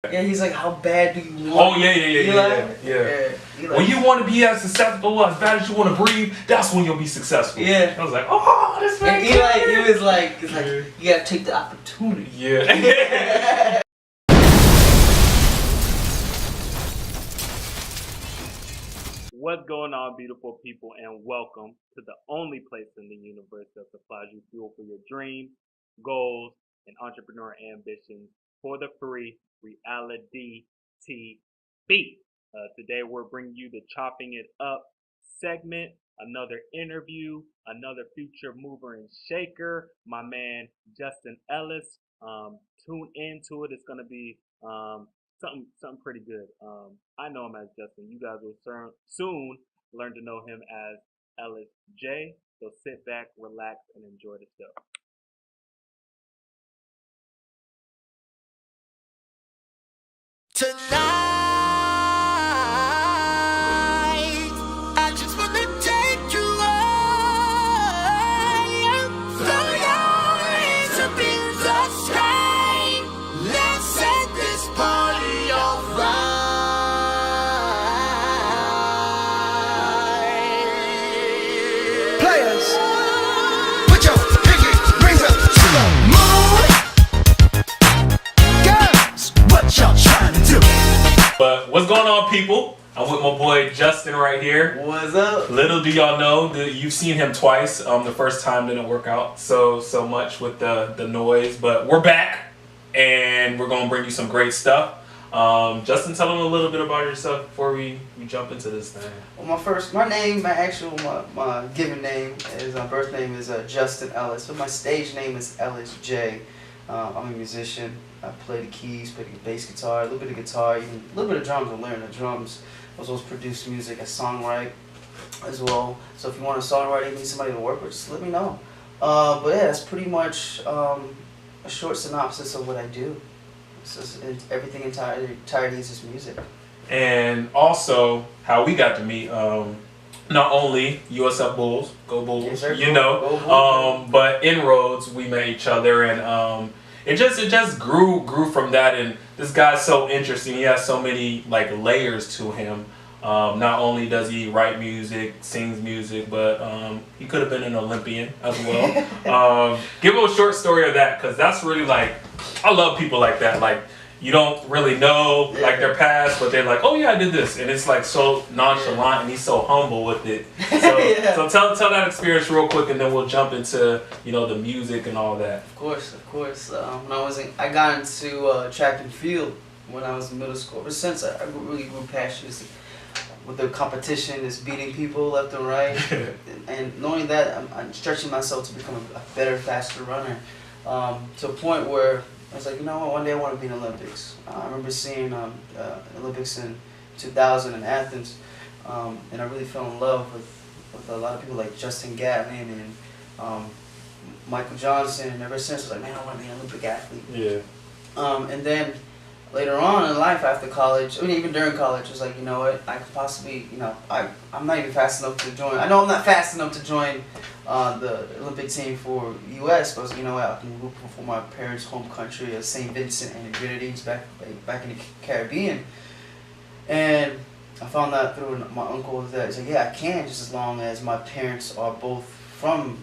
Yeah, he's like, how bad do you want? Oh yeah. When you want to be as successful, as bad as you want to breathe, that's when you'll be successful. Yeah. I was like, oh, this man. He was like, you gotta take the opportunity. Yeah. What's going on, beautiful people, and welcome to the only place in the universe that supplies you fuel for your dreams, goals, and entrepreneur ambitions for the free reality TV. Today we're bringing you the Chopping It Up segment, another interview, another future mover and shaker, my man Justin Ellis. Tune into it. It's gonna be something pretty good. I know him as Justin. You guys will soon learn to know him as Ellis Jay. So sit back, relax, and enjoy the show. Tonight, I just wanna take you high. Throw your hands up in the sky. Let's set this party on fire. Players, put your pinky rings up to the moon. Girls, what y'all trying to do? But what's going on, people? I'm with my boy Justin right here. What's up? Little do y'all know that you've seen him twice. The first time didn't work out so much with the noise, but we're back and we're gonna bring you some great stuff. Justin, tell them a little bit about yourself before we jump into this thing. Well, my given name is, my birth name is Justin Ellis, but my stage name is Ellis Jay. I'm a musician. I play the keys, play the bass guitar, a little bit of guitar, even a little bit of drums. I learned the drums. I was always produce music, I songwrite as well. So if you want a songwriter, you need somebody to work with, just let me know. But yeah, that's pretty much a short synopsis of what I do. So everything entirety is just music. And also how we got to meet. Not only USF Bulls, go Bulls, Yes, sir. you know, Go Bulls. but inroads we met each other, and it just grew from that. And this guy's so interesting. He has so many like layers to him. Not only does he write music, sings music, but he could have been an Olympian as well. Give him a short story of that, because that's really like, I love people like that. Like, you don't really know like their past, but they're like, oh yeah, I did this, and it's like so nonchalant, and he's so humble with it. So, so tell that experience real quick, and then we'll jump into the music and all that. Of course. When I got into track and field when I was in middle school. Ever since I really grew passionate with the competition, is beating people left and right, and knowing that I'm stretching myself to become a better, faster runner, to a point where I was like, you know what, one day I want to be in the Olympics. I remember seeing Olympics in 2000 in Athens, and I really fell in love with a lot of people like Justin Gatlin and Michael Johnson, and ever since I was like, man, I want to be an Olympic athlete. Yeah. And then later on in life, after college, even during college, I was like, you know what, I could possibly, I'm not even fast enough to join. I know I'm not fast enough to join the Olympic team for U.S., but I was like, you know what, I can root for my parents' home country of St. Vincent and the Grenadines back in the Caribbean. And I found out through my uncle that he's like, yeah, I can, just as long as my parents are both from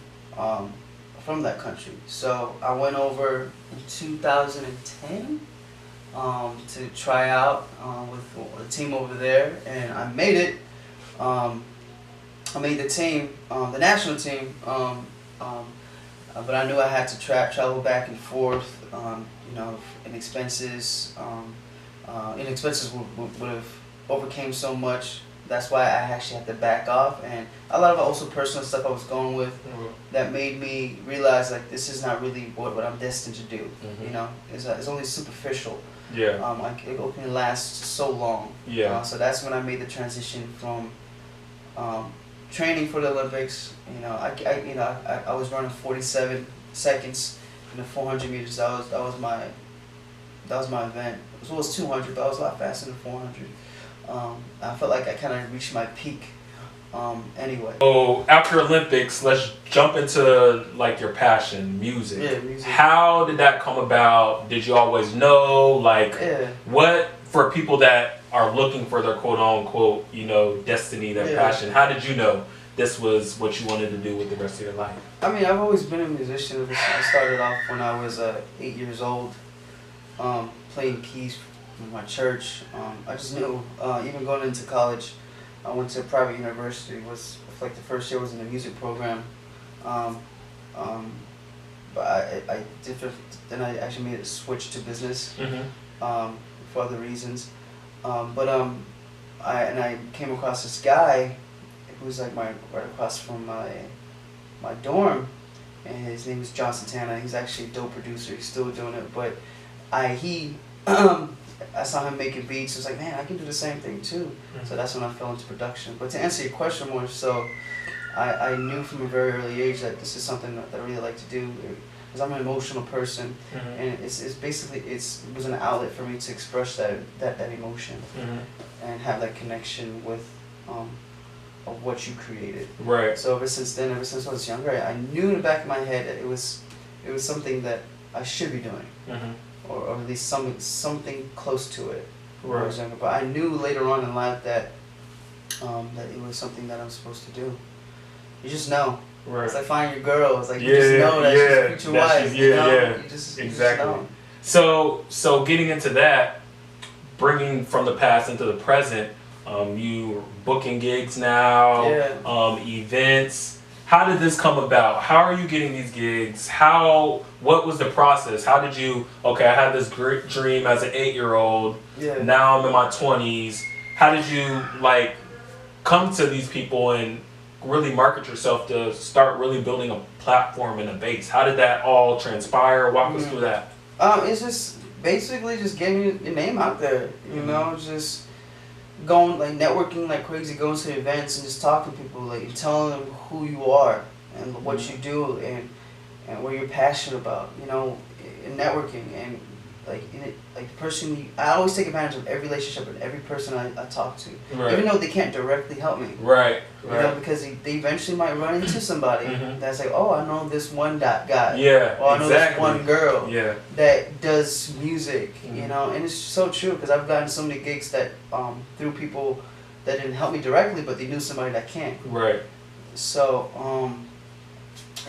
that country. So I went over in 2010 to try out with the team over there, and I made it. I made the team, the national team, but I knew I had to travel back and forth, and expenses. Expenses would have overcame so much. That's why I actually had to back off, and a lot of also personal stuff I was going with that made me realize like this is not really what I'm destined to do. It's only superficial. Yeah. It can last so long. Yeah. So that's when I made the transition from training for the Olympics. I was running 47 seconds in the 400 meters. That was my event. It was 200, but I was a lot faster than 400. I felt like I kind of reached my peak anyway. So after Olympics, let's jump into like your passion, music. Yeah, music. How did that come about? Did you always know? Like, Yeah. what for people that are looking for their quote unquote, you know, destiny, their Yeah. passion? How did you know this was what you wanted to do with the rest of your life? I mean, I've always been a musician. I started off when I was 8 years old, playing keys in my church. I just knew, even going into college, I went to a private university. Was like the first year was in the music program, but I did. Then I actually made a switch to business for other reasons. I came across this guy who was like right across from my dorm, and his name is John Santana. He's actually a dope producer. He's still doing it, but I saw him making beats. I was like, man, I can do the same thing too. So that's when I fell into production. But to answer your question more so, I knew from a very early age that this is something that I really like to do. Because I'm an emotional person, and it's basically it was an outlet for me to express that emotion and have that connection with of what you created. Right. So ever since then, ever since I was younger, I knew in the back of my head that it was something that I should be doing, or at least something close to it when I was younger. But I knew later on in life that that it was something that I'm supposed to do. You just know. Right. It's like finding your girl. It's like you just know that she's your future wife. You just exactly. know. So getting into that, bringing from the past into the present, you booking gigs now, events. How did this come about? How are you getting these gigs? What was the process? How did you, okay, I had this great dream as an 8-year-old. Yeah. Now I'm in my 20s. How did you like come to these people and really market yourself to start really building a platform and a base? How did that all transpire? Walk us through that. It's just basically just getting your name out there, you know, just going like networking like crazy, going to events and just talking to people, like telling them who you are and what you do and what you're passionate about, you know, in networking and like the person I always take advantage of every relationship and every person I talk to, even though they can't directly help me. Right. You know, because they eventually might run into somebody that's like, oh, I know this one guy. Yeah. Or I know this one girl. Yeah. That does music. You know, and it's so true because I've gotten so many gigs that through people that didn't help me directly, but they knew somebody that can. Right. So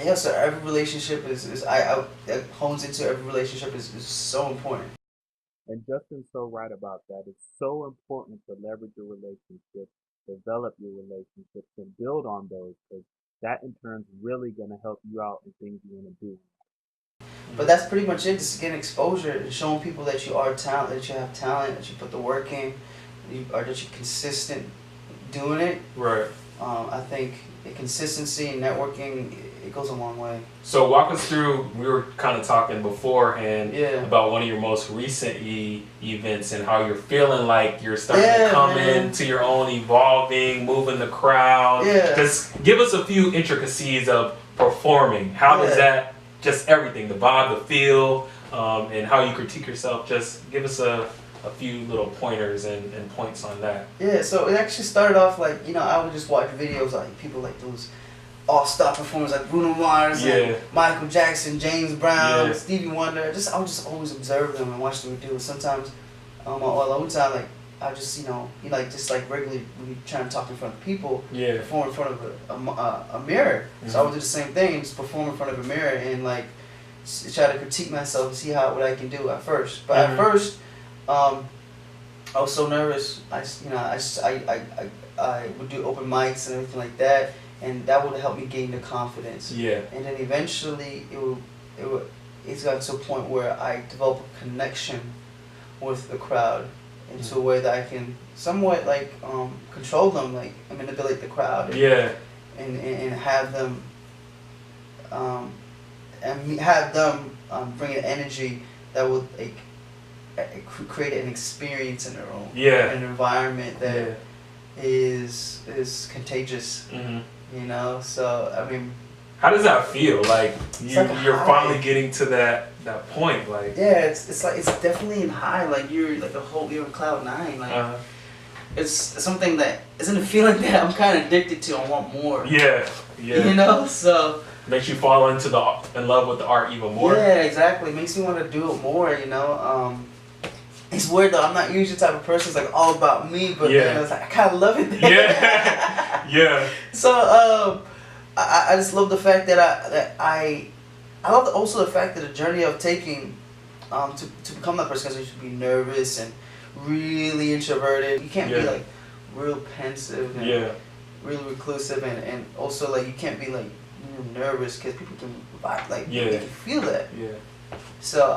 yeah. So every relationship that hones into every relationship is so important. And Justin's so right about that. It's so important to leverage your relationships, develop your relationships, and build on those, because that in turn is really going to help you out in things you want to do. But that's pretty much it. Just getting exposure and showing people that you are talented, that you have talent, that you put the work in, or that you're consistent doing it. Right. I think the consistency and networking, it goes a long way. So walk us through, we were kind of talking beforehand about one of your most recent events and how you're feeling like you're starting to come into your own, evolving, moving the crowd. Just give us a few intricacies of performing. How does that, just everything, the vibe, the feel, and how you critique yourself, just give us a few little pointers and points on that. Yeah, so it actually started off like, you know, I would just watch videos like people like those all-star performers like Bruno Mars and Michael Jackson, James Brown, Stevie Wonder. I would just always observe them and watch them do it. Sometimes, all the time, like I just, you know, just like regularly when you're trying to talk in front of people, perform in front of a mirror. So I would do the same thing, just perform in front of a mirror and like try to critique myself and see what I can do at first. But at first, I was so nervous. I would do open mics and everything like that, and that would help me gain the confidence. And then eventually, it's gotten to a point where I develop a connection with the crowd into a way that I can somewhat like control them, like manipulate the crowd. And have them bring an energy that would like create an experience in their own, an environment that is contagious. You know, so I mean, how does that feel? Like you're high. finally getting to that point, like it's like it's definitely in high. Like you're in cloud 9. Like it's something that isn't a feeling that I'm kind of addicted to. I want more. Yeah. You know, so makes you fall into in love with the art even more. Yeah, exactly. Makes me want to do it more. You know, it's weird though. I'm not usually the type of person that's like all about me, but then it's like I kind of love it. Yeah. So I just love the fact that I love also the fact that the journey of taking to become that person, because you should be nervous and really introverted. You can't be like real pensive and really reclusive, and also like you can't be like nervous because people can vibe, like they can feel that. So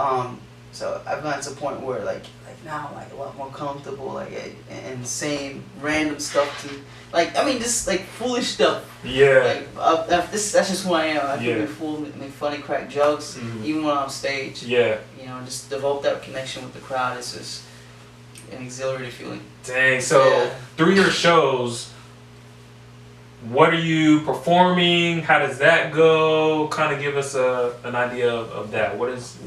I've gotten to a point where like now I'm like a lot more comfortable, like and saying random stuff to, like, I mean, just like foolish stuff. Like that's just who I am. I can be fool, make funny, crack jokes, even when I'm on stage. You know, just develop that connection with the crowd. It's just an exhilarating feeling. Dang. So through your shows, what are you performing? How does that go? Kind of give us an idea of that. What is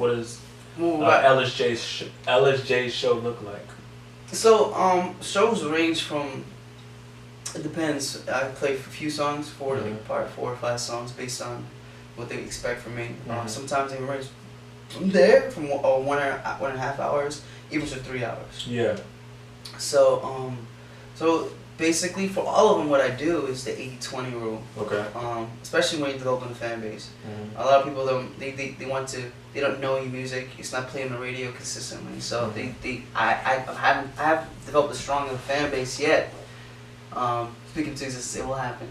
Ellis Jay's show look like? So shows range from, it depends. I play a few songs, probably 4 or 5 songs based on what they expect from me. Sometimes they range from there, from 1.5 hours, even to 3 hours. So basically for all of them, what I do is the 80-20 rule. Especially when you're developing a fan base. A lot of people they don't know your music. It's not playing on the radio consistently. So I haven't developed a strong enough fan base yet. Speaking to Jesus, it will happen.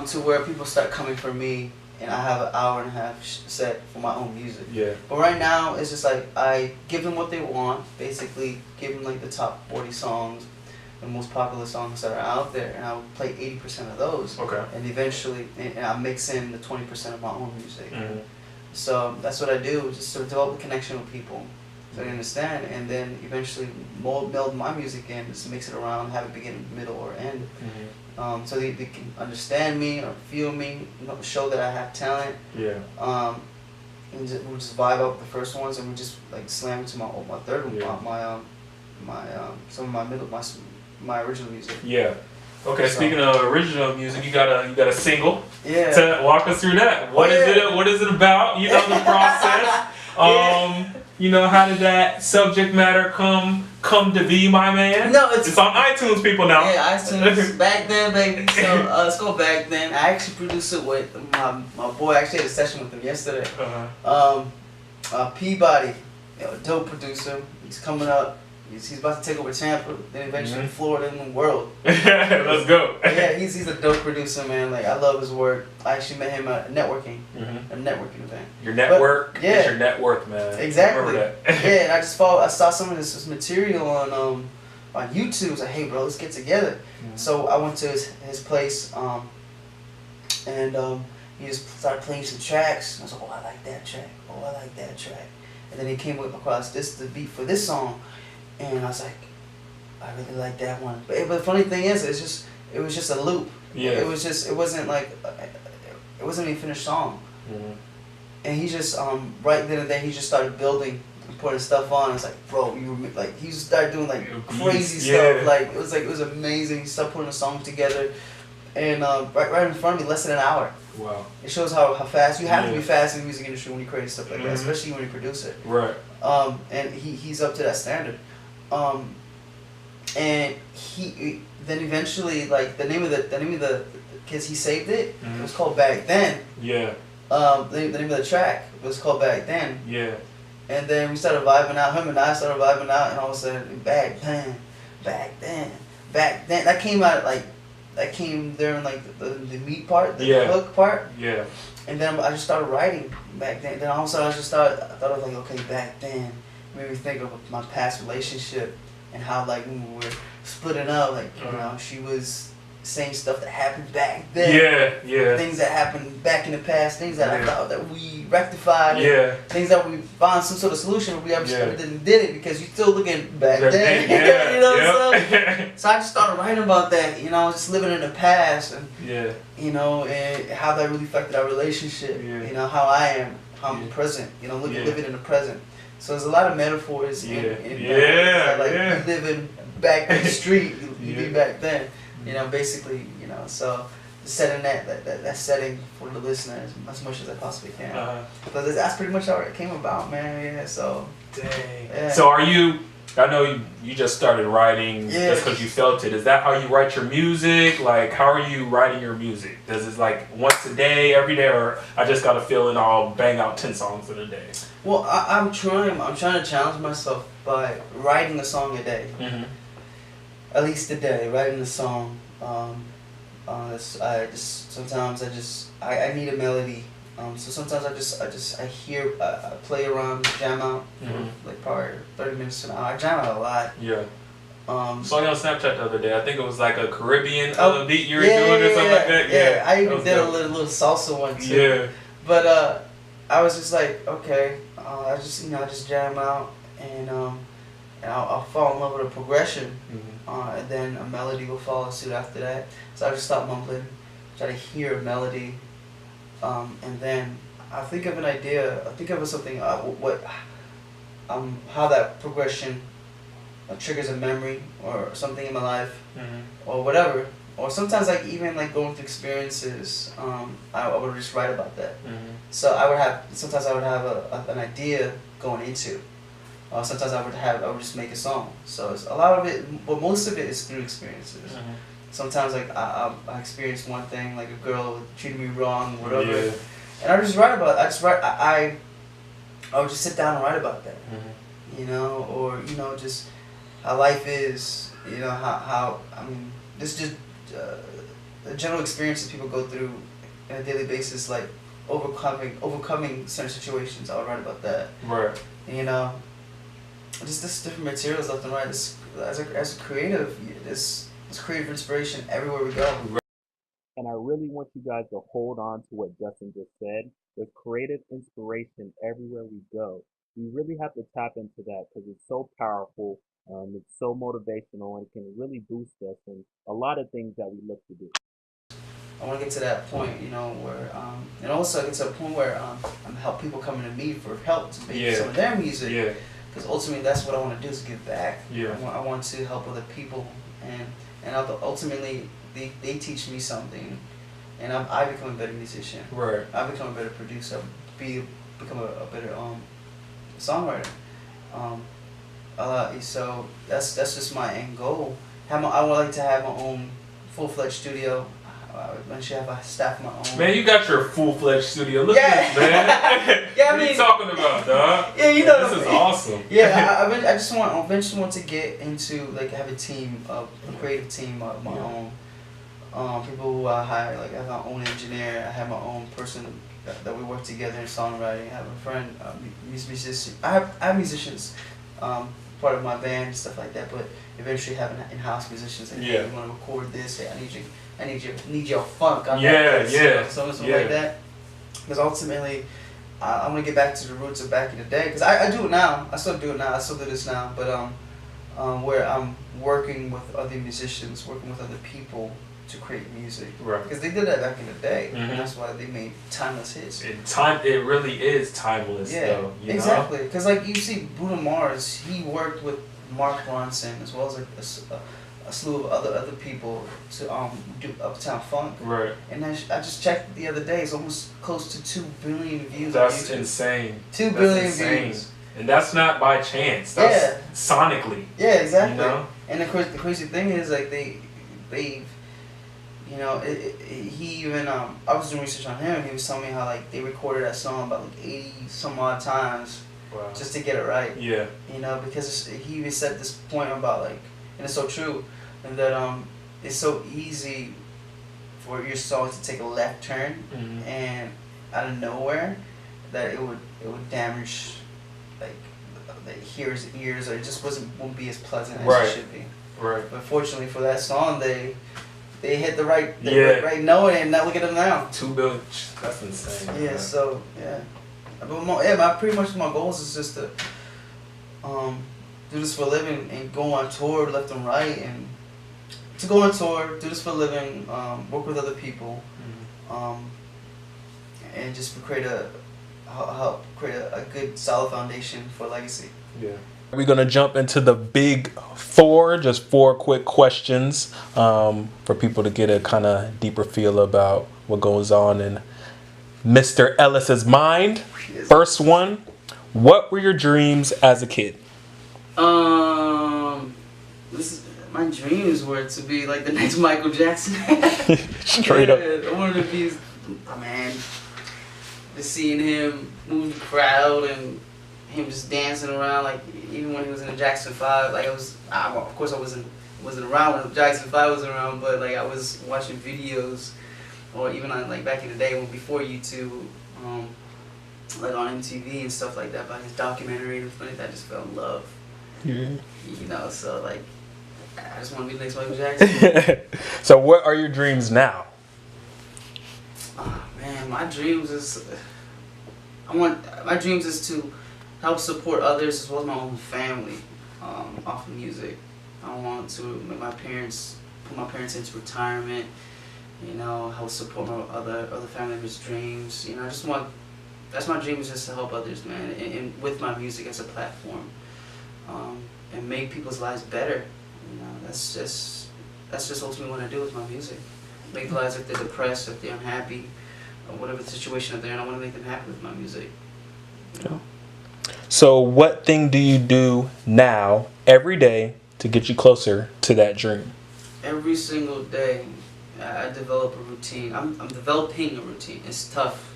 To where people start coming for me, and I have an hour and a half set for my own music. But right now, it's just like I give them what they want. Basically, give them like the top 40 songs, the most popular songs that are out there, and I'll play 80% of those. And eventually, and I mix in the 20% of my own music. So that's what I do, just to develop a connection with people, so they understand, and then eventually meld my music in, just mix it around, have it begin, middle, or end. So they can understand me or feel me, show that I have talent. And we'll just vibe up the first ones, and we just like slam into my third one, my original music. Okay, so, speaking of original music, you got a single. Walk us through that. What is it? What is it about? You know, the process. You know, how did that subject matter come to be, my man? No, it's on iTunes, people now. iTunes. Back then, baby. So let's go back then. I actually produced it with my boy. I actually had a session with him yesterday. Peabody, dope producer. He's coming up. He's about to take over Tampa, then eventually Florida, and the world. Let's go. He's a dope producer, man. Like, I love his work. I actually met him at networking, a networking event. Your network is your net worth, man. Exactly. Remember that. And I saw some of this material on YouTube. I was like, hey, bro, let's get together. So I went to his place, and he just started playing some tracks. I was like, oh, I like that track. Oh, I like that track. And then he came across the beat for this song. And I was like, I really like that one. But the funny thing is, it was just a loop. It wasn't even a finished song. And he just right then and there he just started building and putting stuff on. It's like, bro, he started doing like crazy stuff. Like it was amazing. He started putting a song together, and right in front of me, less than an hour. Wow. It shows how fast you have to be fast in the music industry when you create stuff like that, especially when you produce it. And he's up to that standard. And he then eventually, like, the name of the because he saved it. It was called Back Then. The name of the track was called Back Then. And then we started vibing out. Him and I started vibing out, and all of a sudden, Back Then. That came out that came during like the meat part, the hook part. And then I just started writing Back Then. Then all of a sudden I thought I was like, okay, Back Then. Made me think of my past relationship and how, like, when we were splitting up, like, you know, she was saying stuff that happened back then. Things that happened back in the past, things that I thought that we rectified. Things that we found some sort of solution, but we ever did it because you're still looking back then. You know, so I just started writing about that, you know, just living in the past, and you know, and how that really affected our relationship. You know, how I am, how I'm present, you know, living in the present. So there's a lot of metaphors in like you living back in the street, you be back then, you know, basically, you know, so setting that setting for the listeners as much as I possibly can. But that's pretty much how it came about, man. Yeah, so. Dang. Yeah. So are you? I know you just started writing just because you felt it. Is that how you write your music? Like, how are you writing your music? Does it like once a day, every day, or I just got a feeling I'll bang out 10 songs in a day? Well, I'm trying to challenge myself by writing a song a day. Mm-hmm. At least a day, writing a song. Sometimes I need a melody. So sometimes I hear, I play around, jam out for like probably 30 minutes to an hour. I jam out a lot. Yeah. Saw you on Snapchat the other day. I think it was like a Caribbean beat you were doing or something like that. Yeah, I even did a little salsa one too. Yeah. But I was just like, okay, I just jam out and I'll fall in love with a progression, and then a melody will follow suit after that. So I just stop mumbling, try to hear a melody. And then I think of an idea. I think of something. How that progression triggers a memory or something in my life, or whatever. Or sometimes like even like going through experiences. I would just write about that. So sometimes I would have an idea going into. Sometimes I would just make a song. So it's a lot of it, but most of it is through experiences. Sometimes like I experienced one thing, like a girl treated me wrong, whatever, and I just write about it. I would just sit down and write about that, you know, or you know just how life is, you know how I mean this is just the general experiences people go through on a daily basis, like overcoming certain situations. I would write about that, right? You know, just different materials left and right. As a creative, this creative inspiration everywhere we go. And I really want you guys to hold on to what Justin just said. There's creative inspiration everywhere we go. We really have to tap into that because it's so powerful. It's so motivational and it can really boost us in a lot of things that we look to do. I want to get to that point, you know, where and also get to a point where I'm help people coming to me for help to make some of their music. Yeah. Because ultimately, that's what I want to do is give back. Yeah. I want to help other people, and ultimately they teach me something, and I become a better musician. Right. I become a better producer. Become a better songwriter. So that's just my end goal. I would like to have my own full-fledged studio. I would eventually have a staff of my own. Man, you got your full-fledged studio. Look at this, man. Yeah, I what mean, are you talking about, dog? Yeah, you know. This is awesome. Yeah, I eventually want to get into like have a creative team of my own. People who I hire, like I have my own engineer. I have my own person that we work together in songwriting. I have a friend, musician. I have musicians, part of my band and stuff like that. But eventually having in-house musicians. And hey, you want to record this? Hey, I need your funk on that. Something like that. Because ultimately, I'm gonna get back to the roots of back in the day. Because I do it now. I still do it now. I still do this now. But where I'm working with other musicians, working with other people to create music. Right. Because they did that back in the day. And that's why they made timeless hits. It really is timeless. Yeah. Though, Exactly. Because like you see, Bruno Mars, he worked with Mark Ronson as well as like a slew of other people to do Uptown Funk. Right. And then I just checked the other day, it's almost close to 2 billion views. That's insane. 2 billion views. And that's not by chance. That's sonically. Yeah, exactly. You know? And of course, the crazy thing is like they've, you know, he even I was doing research on him and he was telling me how like they recorded that song about like 80 some odd times. Wow. Just to get it right. Yeah. You know, because he even said this point about like, and it's so true, and that it's so easy for your song to take a left turn and out of nowhere that it would damage like the hearer's ears, or it just won't be as pleasant as it should be. Right. But fortunately for that song, they hit the right note, and now look at them now. 2 billion. That's insane. Yeah. Man. So yeah. But pretty much my goals is just to do this for a living and go on tour left and right, and to go on tour, do this for a living, work with other people, and just create a help create a good solid foundation for legacy. Yeah. We're going to jump into the big four, just 4 quick questions for people to get a kind of deeper feel about what goes on in Mr. Ellis's mind. Yes. First one, what were your dreams as a kid? My dreams were to be like the next Michael Jackson. Straight up. I wanted to be, man, just seeing him move the crowd and him just dancing around, like even when he was in the Jackson 5, like of course I wasn't around when Jackson 5 was around, but like I was watching videos, or even on like back in the day when before YouTube, like on MTV and stuff like that, about his documentary and stuff like that. I just fell in love. Yeah. You know, so like I just want to be the next Michael Jackson. So what are your dreams now? Oh man, my dreams is to help support others as well as my own family off of music. I want to make put my parents into retirement. You know, help support my other family members' dreams. You know, that's my dream, is just to help others, man, and with my music as a platform, and make people's lives better. You know, that's just ultimately what I do with my music. Make the lives, if they're depressed, if they're unhappy, or whatever the situation they're in, I want to make them happy with my music. You know? So what thing do you do now every day to get you closer to that dream? Every single day, I develop a routine. I'm developing a routine. It's tough.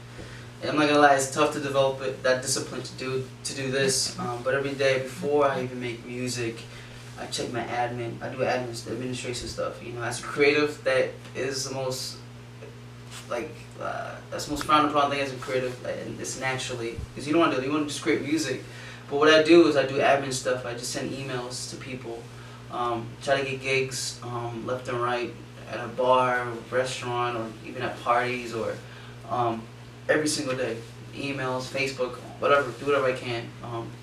And I'm not gonna lie, it's tough to develop that discipline to do this. But every day before I even make music, I check my admin. I do administration stuff. You know, as a creative, that is the most that's the most frowned upon thing as a creative. And it's naturally, because you don't want to do it. You want to just create music. But what I do is I do admin stuff. I just send emails to people, try to get gigs left and right at a bar, restaurant, or even at parties, or every single day. Emails, Facebook, whatever. Do whatever I can,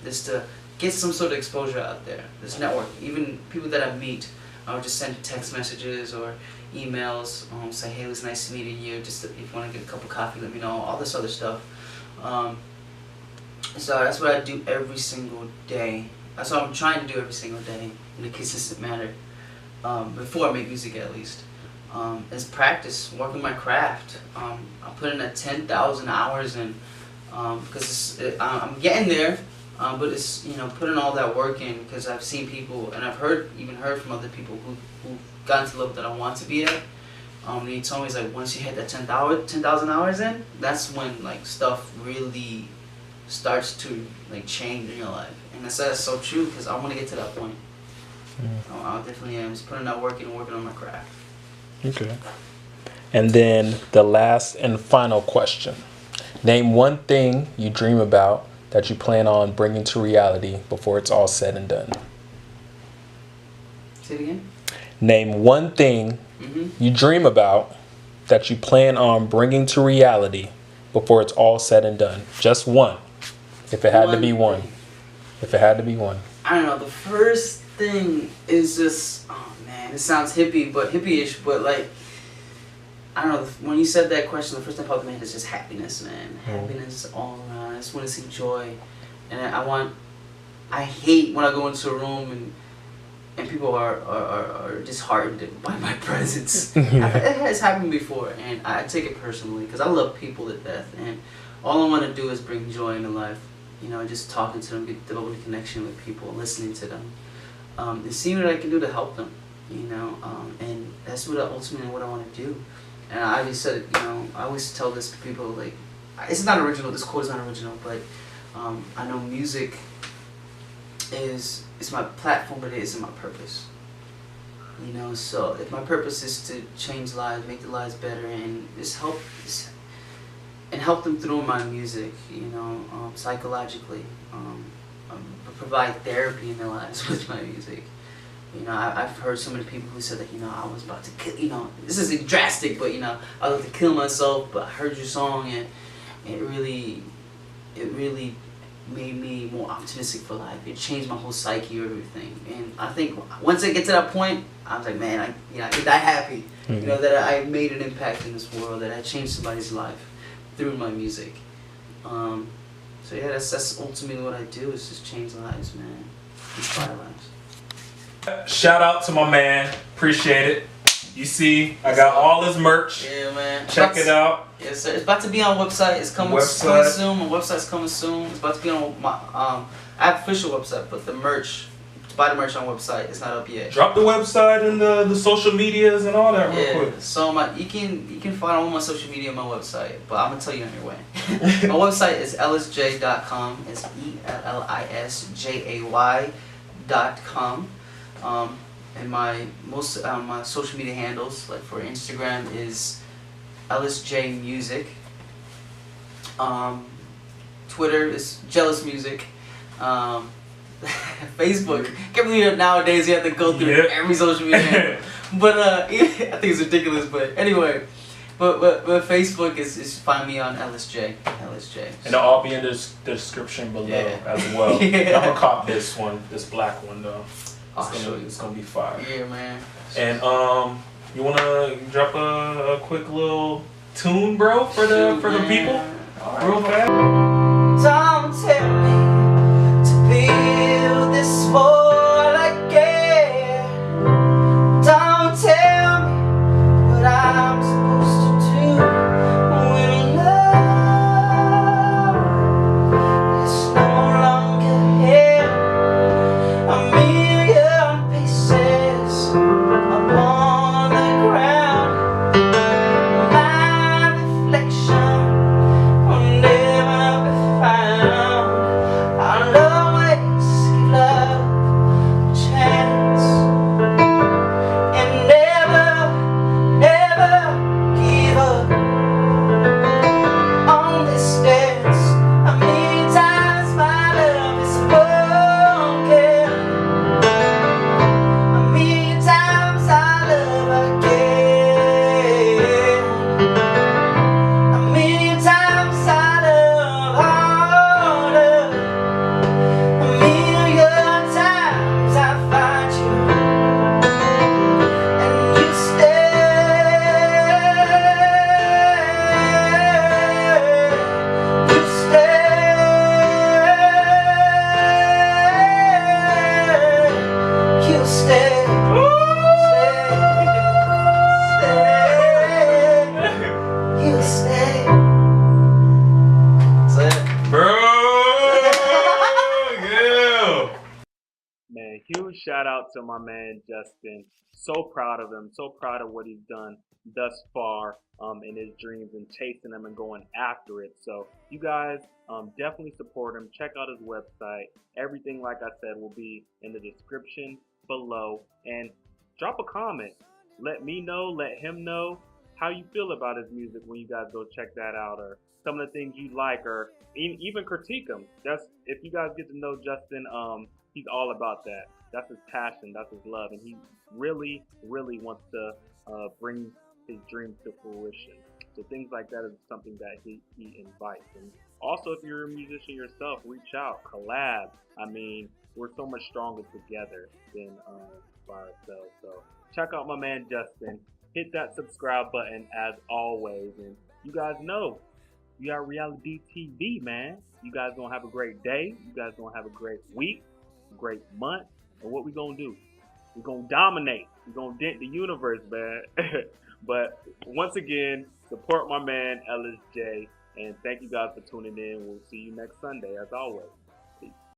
just to get some sort of exposure out there. This network, even people that I meet, I would just send text messages or emails, say, hey, it was nice meeting you. Just if you want to get a cup of coffee, let me know. All this other stuff. So that's what I do every single day. That's what I'm trying to do every single day in a consistent manner. Before I make music, at least, is practice, working my craft. I put in 10,000 hours in, because I'm getting there. But it's, you know, putting all that work in, because I've seen people, and I've heard from other people who've gotten to the level that I want to be at. And he told me, it's like, once you hit that 10,000 hours in, that's when like stuff really starts to like change in your life. And that's so true, because I want to get to that point. I definitely am. Just putting that work in and working on my craft. Okay. And then the last and final question. Name one thing you dream about that you plan on bringing to reality before it's all said and done. Say it again? Name one thing you dream about that you plan on bringing to reality before it's all said and done. Just one. If it had to be one. If it had to be one. I don't know. The first thing is just, oh man, it sounds hippie-ish, but like, I don't know, when you said that question, the first thing that popped in my head is just happiness, man. Happiness all around. I just want to see joy. And I hate when I go into a room and people are disheartened by my presence. It has happened before, and I take it personally, because I love people to death, and all I want to do is bring joy into life. You know, just talking to them, developing a connection with people, listening to them, and seeing what I can do to help them, you know, and that's ultimately what I want to do. And I always said it, you know, I always tell this to people, like, it's not original, this quote is not original, but I know music is my platform, but it isn't my purpose. You know, so if my purpose is to change lives, make the lives better, and just help them through my music, you know, psychologically, provide therapy in their lives with my music. You know, I've heard so many people who said that, you know, I was about to kill, you know, this isn't drastic, but, you know, I was about to kill myself, but I heard your song, and it really made me more optimistic for life. It changed my whole psyche or everything. And I think once I get to that point, I was like, man, I get that happy. You know, that I made an impact in this world, that I changed somebody's life through my music. So yeah, that's ultimately what I do, is just change lives, man. Inspire lives. Shout out to my man. Appreciate it. You see, I got all his merch. Yeah, man. Check it out. Yes, sir. It's about to be on website. It's coming soon. My website's coming soon. It's about to be on my I have official website, but the merch, to buy the merch on website, it's not up yet. Drop the website and the social medias and all that real quick. So you can find all my social media on my website, but I'm gonna tell you on your way. My website is ellisjay.com. It's ELLISJAY.com. And my my social media handles, like for Instagram, is Ellis J Music. Twitter is Jealous Music. Facebook. Can't believe that nowadays you have to go through every social media handle. But I think it's ridiculous. But anyway, but Facebook is find me on Ellis J. Ellis J. And it'll all be in the description below as well. I'm gonna cop this one, this black one though. It's gonna be fire. Yeah, man. And you wanna drop a quick little tune, bro, for the people, real fast. Don't tell me to build this wall again. Don't tell me what I'm supposed to do when love is no longer here. A million pieces upon the ground. My reflection will never be found. I'll always give love a chance and never, never give up on this dance. A million times my love is broken. A million times I love again. A million times I love harder. A million times I find you and you stay. You stay. You stay. You stay. Bro, yeah. Man, huge shout out to my man Justin. So proud of him. So proud of what he's done thus far in his dreams and chasing them and going after it. So you guys definitely support him. Check out his website. Everything, like I said, will be in the description below. And drop a comment. Let me know, let him know how you feel about his music when you guys go check that out, or some of the things you like, or even critique him. That's, if you guys get to know Justin, he's all about that. That's his passion, that's his love, and he really, really wants to bring his dreams to fruition. So things like that is something that he invites. And also, if you're a musician yourself, reach out, collab. I mean, we're so much stronger together than by ourselves. So check out my man Justin. Hit that subscribe button as always. And you guys know, we are Reality TV, man. You guys gonna have a great day. You guys gonna have a great week, great month. And what we gonna do? We're gonna dominate. We're gonna dent the universe, man. But once again, support my man Ellis Jay. And thank you guys for tuning in. We'll see you next Sunday, as always.